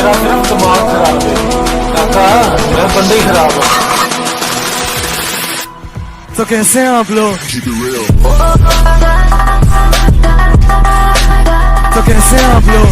तेरा सिर्फ दिमाग खराब है काका, मैं बंदे ही खराब हूँ। तो कैसे हैं आप लोग? तो कैसे हैं आप लोग?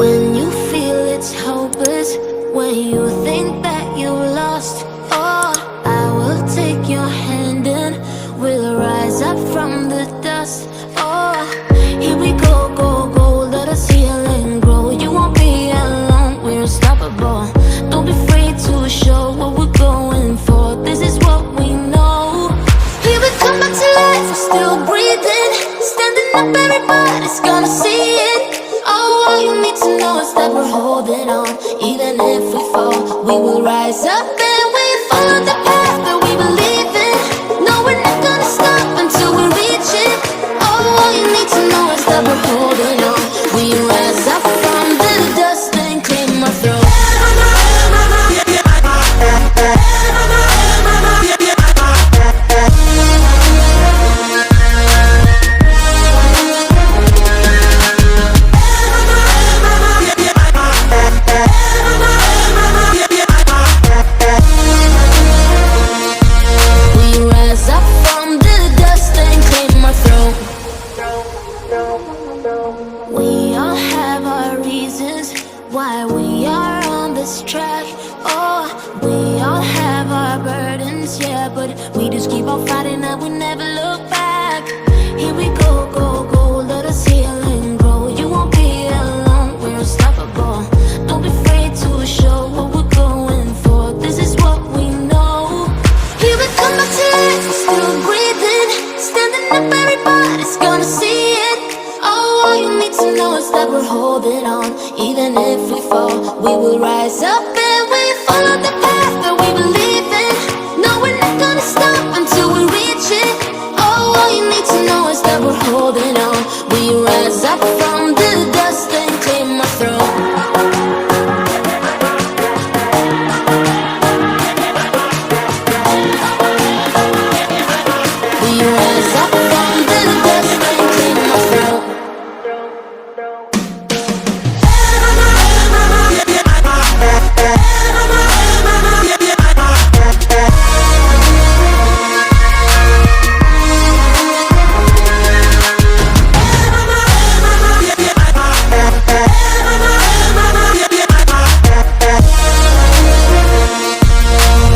When you feel it's hopeless, when you think that you lost, oh, I will take your hand and we'll rise up from the dust. Oh, here we go, go, go, let us heal and grow. You won't be alone, we're unstoppable. Don't be afraid to show what we're going for. This is what we know. Here we come back to life, we're still breathing. Standing up, everybody's gonna see it. Oh, all you need to know is that we're holding on. Even if we fall, we will rise up and we follow the path that we believe in. No, we're not gonna stop until we reach it. Oh, all you need to know is that we're holding on. We rise up from the dust and claim our throne. We all have our reasons why we are on this track. Oh, we all have our burdens, yeah, but we just keep on fighting and we never look back. Here we go, go, go, let us heal and grow. You won't be alone, we're unstoppable. Don't be afraid to show what we're going for. This is what we know. Here we come back to life, we're still breathing. Standing up, everybody's gonna see it. Oh, all you need to know is that we're holding on. Even if we fall, we will rise up and we follow the path that we believe in. No, we're not gonna stop until we reach it. Oh, all you need to know is that we're holding on. We rise up from the dust and claim our throne. We rise up from the dust and claim our throne.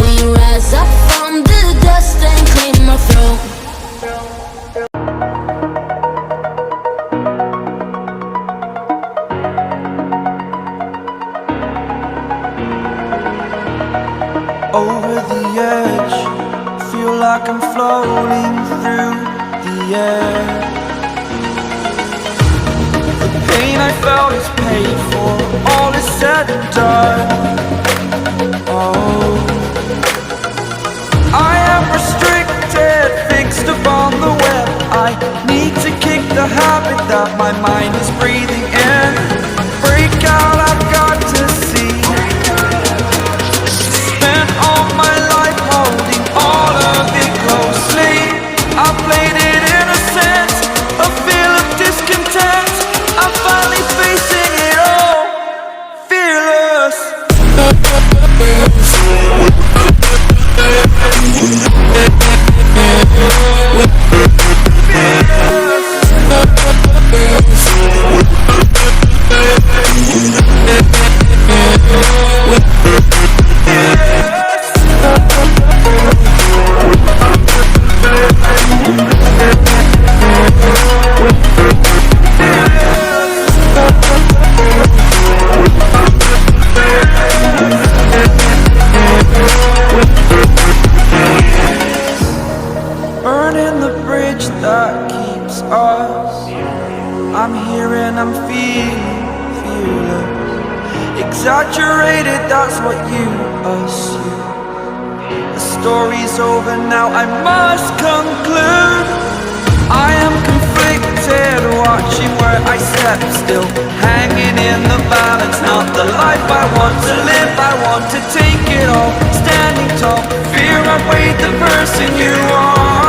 We rise up from the dust and claim our throne. Over the edge, feel like I'm floating through the air. The pain I felt is paid for, all is said and done. Oh, I am restricted, fixed upon the web. I need to kick the habit that my mind is breathing in. Break out, I've got to see. Spent all my life holding all of it closely. I played it innocent, a feel of discontent. I'm finally facing it all, fearless. Burning the bridge that keeps us. I'm here and I'm feeling fearless. Exaggerated, that's what you assume. The story's over now, I must conclude. I am conflicted. head, watching where I step, still hanging in the balance. Not the life I want to live, I want to take it all, standing tall. Fear I weighed the person you are.